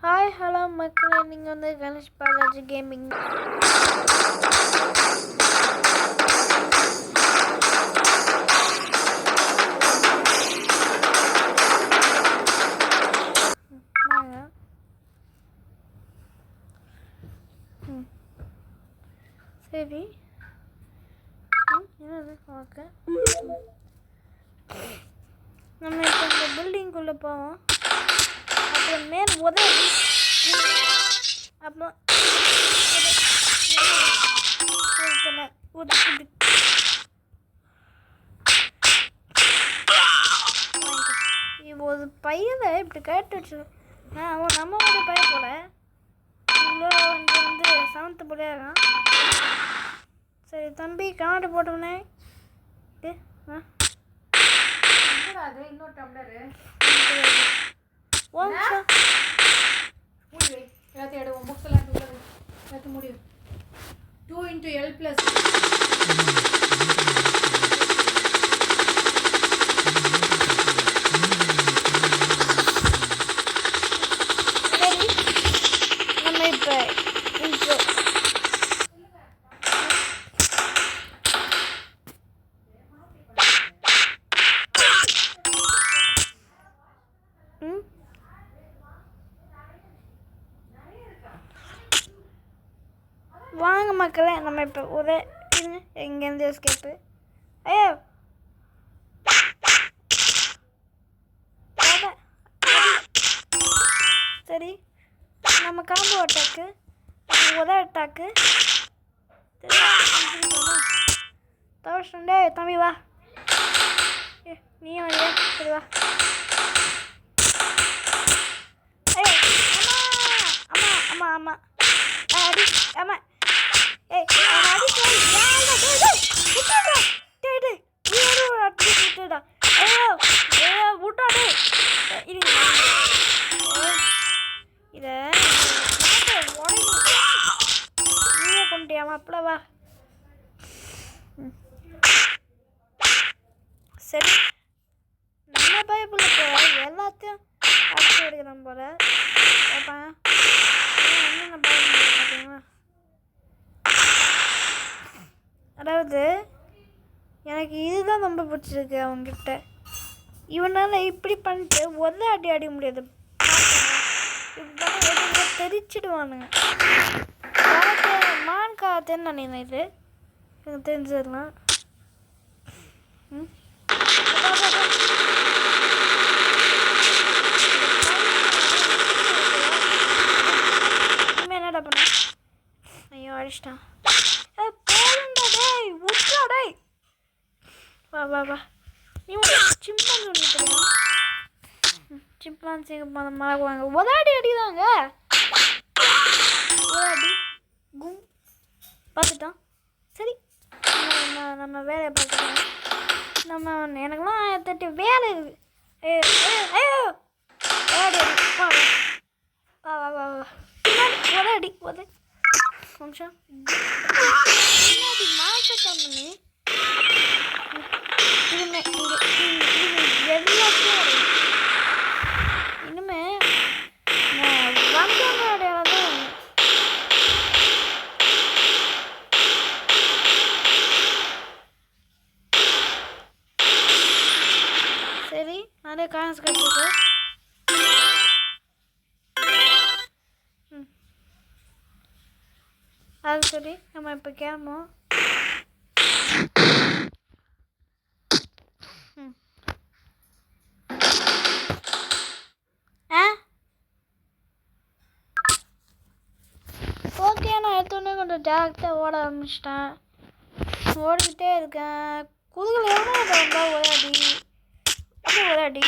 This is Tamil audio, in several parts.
ஹாய் ஹலோ மக்களே, நீங்கள் வந்து கணேஷ் பாலாஜி கேமிங் சரி என்னது ஓகே. நம்ம இப்போ இந்த பில்டிங்குள்ளே போவோம். அப்புறம் மேல் உதவி அப்புறம் ஒரு பையனை இப்படி கேட்டு வச்சு அவன் நம்ம ஒரு பையன் போல இவ்வளோ வந்து செவன்த்து போலையாகான். சரி தம்பி கமெண்ட் போட்டோன்னே அது இன்னொரு டம்ளரு எல்லாத்தையும் எடுவோம். புக்ஸ் எல்லாம் எல்லாத்தையும் முடியும். 2 × L+. நம்ம இப்போ வாங்க மக்களே, நம்ம இப்போ ஒரு எங்கேருந்து எஸ்கேப்பு. ஐயோ சரி, நம்ம காம்போ அட்டாக்கு அட்டாக்கு தவிர்டே. தம்பி வா, நீயும் வரியா? சரி வா. ஐயோ அம்மா அம்மா அம்மா அடி அம்மா. மாப்பிளவா சரி, நம்ம பைப்புள்ள போல எல்லாத்தையும் அடிச்சு எடுக்கிறோம் போல. என்னென்ன பார்த்தீங்களா? அதாவது எனக்கு இதுதான் ரொம்ப பிடிச்சிருக்கு அவங்ககிட்ட. இவனால் இப்படி பண்ணிட்டு ஒரு அடி அடிக்க முடியாது. தெரிச்சிடுவானுங்க. மான் காத்தேன்னு நினைக்கிறேன். இது எனக்கு தெரிஞ்சதுலாம் என்னடா பண்ண? ஐயோ அடிச்சிட்டான். வா வா வா. நீ சிம்பான்சி ஒன்று தெரியும். சிம்பான்சி மறக்குவாங்க. உதாடி அடிதாங்க. உதாடி கும் பார்த்துட்டான். சரி நம்ம வேலையை பார்த்துட்டோம். நம்ம எனக்குலாம் 1008 வேலை இருக்குது. ஐயோ உதாடி அடி. வா வா வா வா வா. உதாடி உத நிமிஷம் முன்னாடி மாச கம்பெனி இனிமே எல்லாத்தையும் இனிமே வந்தவங்க அடையாளம் தான். சரி நிறைய காசு கிடைச்சது. அது சரி, நம்ம இப்போ கிளம்புவோம். ஓகே, நான் எடுத்தோடனே கொஞ்சம் ஜாக்கிரதாக ஓட ஆரம்பிச்சிட்டேன். ஓடிக்கிட்டே இருக்கேன். குதுகில் எவ்வளோ வந்தா ஒரு அடி அப்படியே ஒரு அடி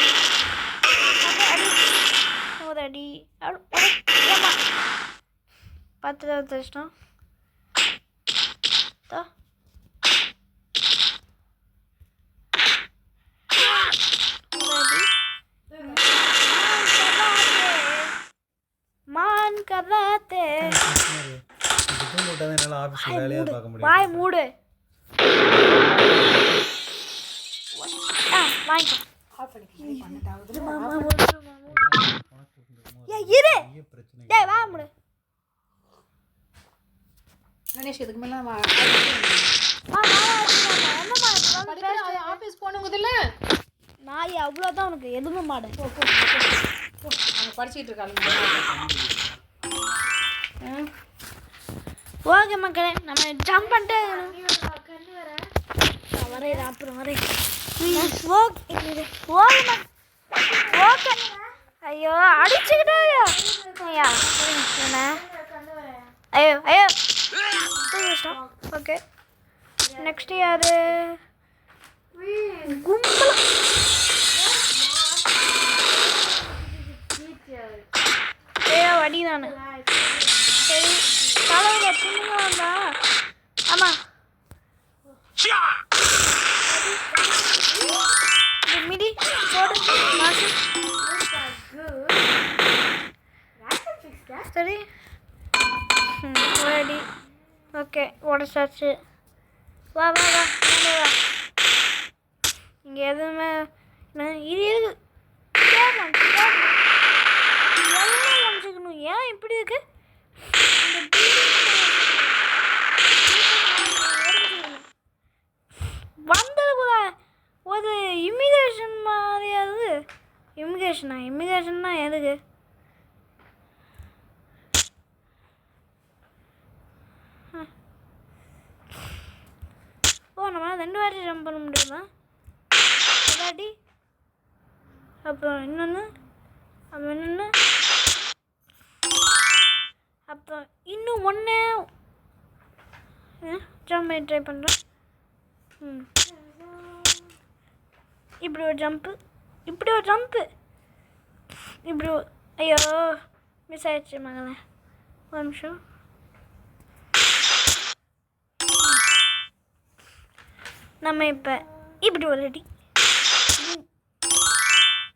ஒரு அடி ஏமா 10 வச்சிட்டோம். மான் கராத்தே வாய் மூடு. வாங்கிக்கோ. ஆஃப் பண்ணிட்டு 12வது இரு டேய் வா முடு. கணேஷ் இதுக்கு மேலே வா என்னம்மா ஆஃபீஸ் போகணுங்குதில்ல. நாய் அவ்வளோதான் உனக்கு எதுவுமே மாடு. போ அவங்க படிச்சுட்டு இருக்காங்க. ஓகே மக்களே நம்ம ஜம்ப் பண்ணிட்டு வரேன் அப்புறம் வரேன். Okay okay. ஐயோ அடிச்சுக்கிட்டே ஐயா என்ன ஐயோ ஐயோ கஷ்டம். ஓகே நெக்ஸ்ட் யாரு கும்பல் ஐயோ வடி நான் சரி தலைவர புண்ணிங்க வந்தா ஆமாம் மிடி போடு மாசு சரி ரெடி. ஓகே உடச்சாச்சு. வா வா வா வா இங்கே எதுவுமே இது இருக்கு நினச்சிக்கணும். ஏன் இப்படி இருக்கு வந்ததுக்குள்ள ஒரு இமிகிரேஷன் மாதிரியாவது. இமிகிரேஷன்னா எதுக்கு ஓ நம்ம 2 வாட்டி ஜம்ப் பண்ண முடியுமா இல்லாட்டி அப்புறம் இன்னொன்று அப்புறம் இன்னும் ஒன்று ஜம்ப் பண்ணி ட்ரை பண்ணுறேன். இப்படி ஒரு ஜம்ப்பு இப்படி ஐயோ மிஸ் ஆயிடுச்சு மகளே. ஒரு நிமிஷம். நம்ம இப்போ இப்படி ஒரு அடி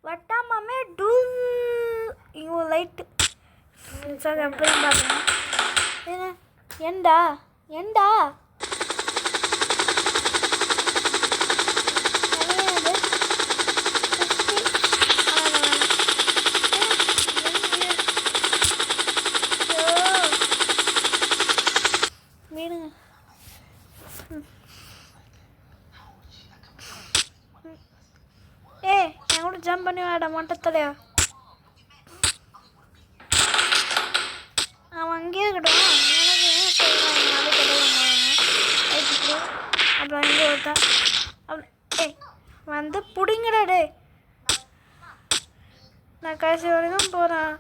வட்டாமே டூ இங்கே ஒரு லைட்டு சார் அப்போதான் பார்க்குறேன். ஏங்க ஏண்டா மீனுங்க என் கூட ஜம்ப் பண்ணி வாடா மொட்டத்தலையா. அவன் அங்கேயே இருக்கட்டும். எனக்கு அப்புறம் இங்கே ஒருத்தன் வந்து பிடிங்கடா டே. நான் கடைசி வரைக்கும் போகிறேன்.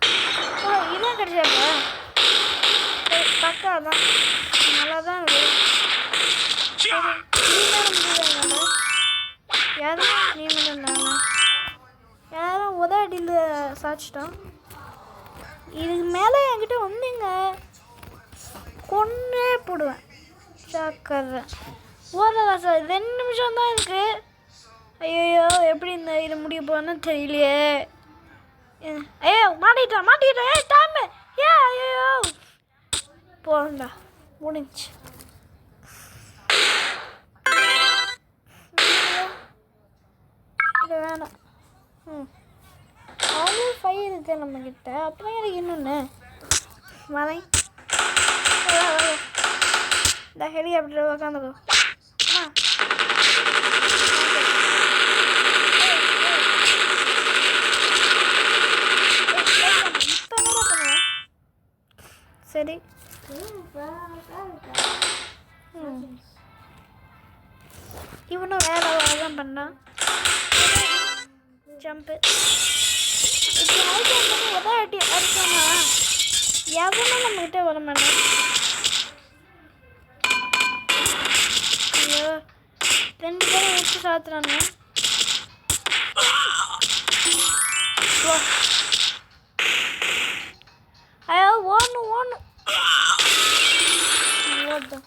ஓ இதான் கிடைச்சாப்பா பக்கா தான் நல்லா தான் இருக்குது. யாரும் நீ மட்டும் யாரும் உதடியில் சாய்ச்சிட்டோம். இதுக்கு மேலே என்கிட்ட வந்தீங்க கொன்னே போடுவேன். சாக்கற ஓதா சார் 2 நிமிஷம் தான் இருக்குது. ஐயோ எப்படி இது முடிய போகணுன்னு தெரியலையே. ஐயோ மாட்டிக்கிட்டேன் ஏ டைம் ஏ ஐயோ போகண்டா முடிஞ்சு. இது வேணாம். அவ்வளோ ஃபைவ் இருக்குது நம்மக்கிட்ட. அப்புறம் எனக்கு இன்னொன்று மலை இந்த ஹெலிகாப்டர் உக்காந்துக்கோ. இப்போ என்ன பண்ணுவேன் சரி இவனும் வேலை தான் பண்ணான். ஜம்ப்பு இப்போ உதவி அடிச்சோன்னா எவனும் நம்மகிட்ட வர மாட்டேன். ஐயோ 2 பேரும் வச்சு சாத்துறானு. ஐயோ ஓடணும் ஓடு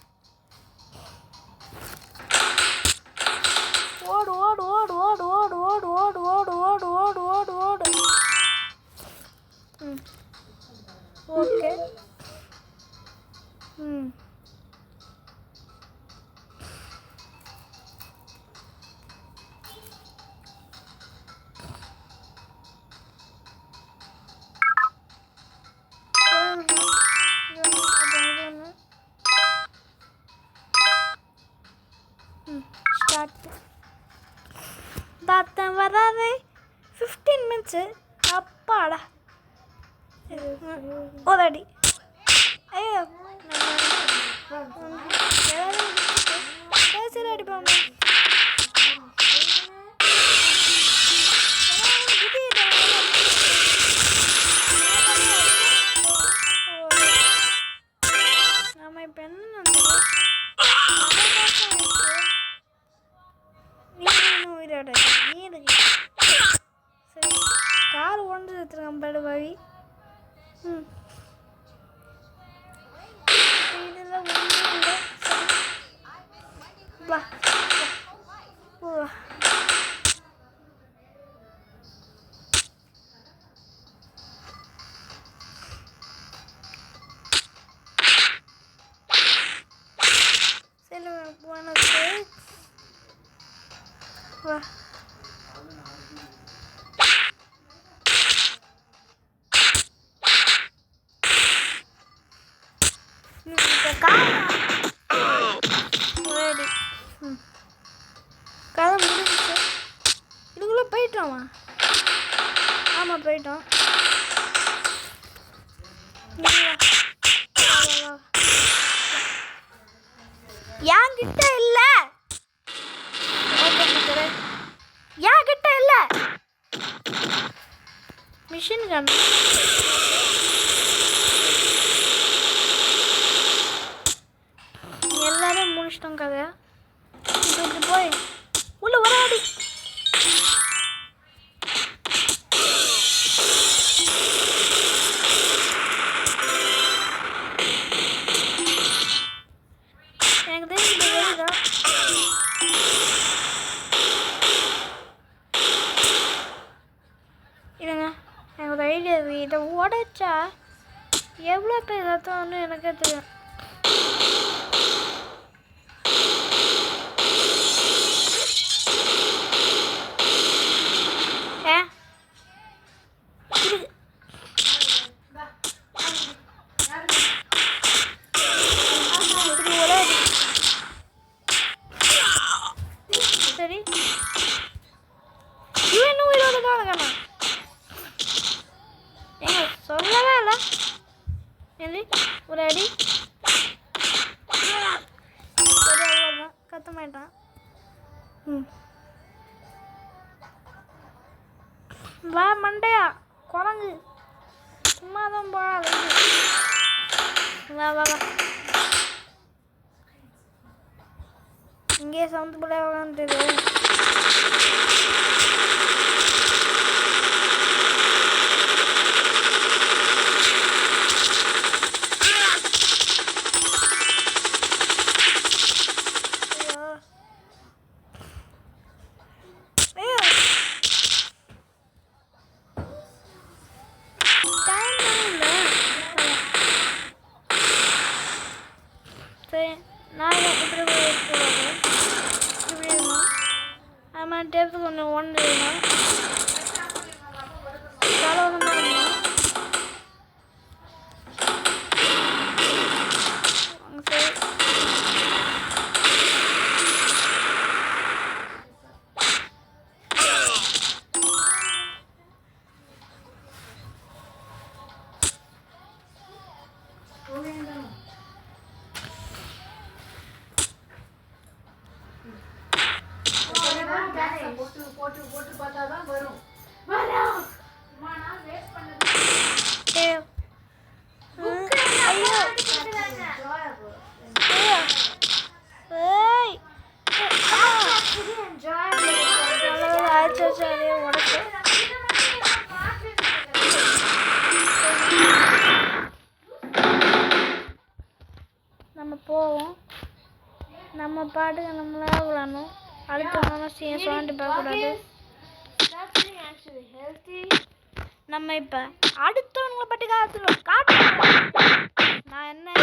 ஓடு ஓடு ஓடு ஓடு ஓடு ஓடு ஓடு ஓடு ஓடு ஓடு ஓடு ஓடு. ஓகே அதாவது 15 மினிட்ஸு அப்பாடா ஒரு அடி ஐயோ சரி அடிப்பாங்க நம்ம இப்போ என்ன உயிரோட நீ எதுக்கு சரி கார் ஒன்று எடுத்துருக்கான் படு வழி இதெல்லாம் ஒன்றும் இல்லை வா வா சரி உனக்கு வா கதை முடிஞ்சிச்சு இதுக்குள்ளே போயிட்டோமா ஆமாம் போயிட்டோம் என்கிட்ட இல்லை என்கிட்ட இல்லை மிஷின் கன் எல்லாரும் முடிச்சிட்டோம் கதையா இப்படி போய் உள்ள வராடி எனக்கு தெரிஞ்சு வெளிதான் இருங்க எனக்கு ஒரு ஐடியா இருக்கு இதை உடைச்சா எவ்வளோ பேர் ரத்தம்னு எனக்கே தெரியும் சரி இவன் உயிரோடு தான் இருக்கானா எங்க சொல்லவே இல்லை சரி ஒரு அடி சரி அவ்வளோதான் கத்த மாட்டான் வா மண்டையா குரங்கு சும்மா தான் போகாது வா வா வா இங்கே சவுண்ட் போல உட்காந்துது சரி நான் இப்படி இப்படி இருக்கணும் ஆமாம் டேப்ஸுக்கு ஒன்று இருக்கணும் தலைவரம் தான் இருக்கணும் சரி போட்டு பார்த்தாதான் வரும் நம்ம போவோம் நம்ம பாட்டுக்கு நம்மளாக விளாடணும் அடுத்த சீன் சுவாண்டி பார்க்கக்கூடாது நம்ம இப்போ அடுத்தவங்களை பற்றி காட்டு நான் என்ன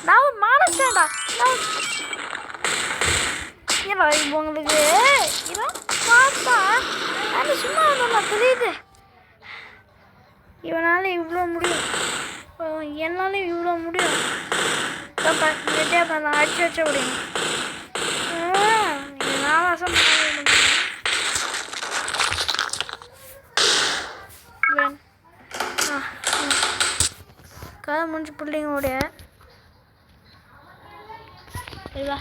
நான் மானஸ்டேன்டா இல்லை உங்களுக்கு இதான் பார்த்தா அது சும்மா நல்லா தெரியுது இவனால் இவ்வளோ முடியும், என்னாலும் இவ்வளோ முடியும். கெட்டியாக பண்ணலாம், அடிச்சு வச்ச முடியும். நான் வாசம் கதை முடிஞ்சு பிள்ளைங்களோடைய வா.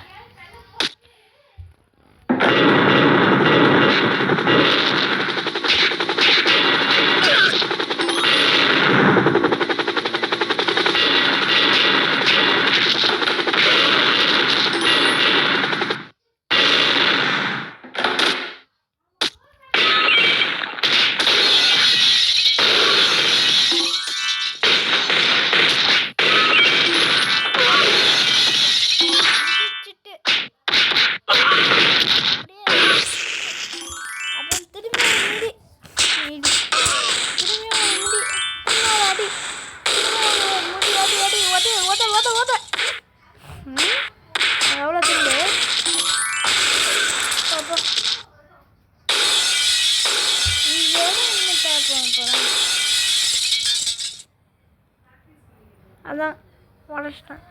அதான் உடச்சிட்டேன்.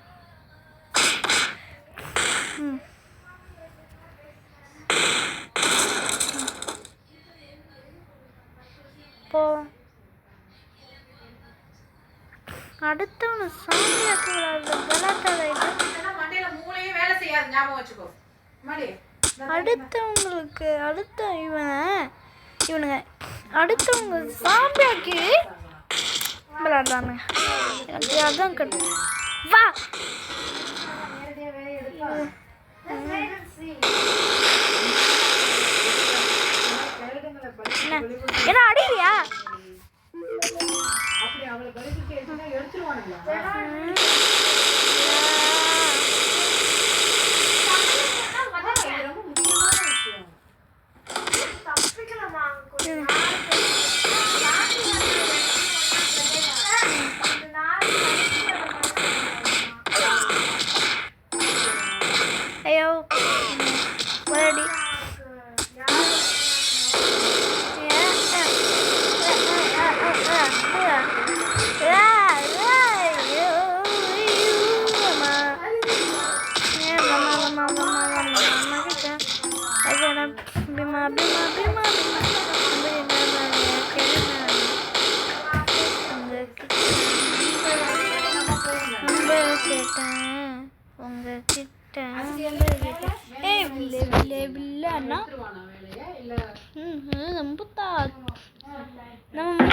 இப்போ அடுத்தவனை சாமியாக்கு அடுத்தவங்களுக்கு இவனுங்க அடுத்தவங்க சாம்பியாக்கி விளையாடுறாங்க. எனக்கு அதான் கட்டு வா. என்ன அடிக்கிறியா? ஐயோ வரடி. உங்ககிட்ட நம்ம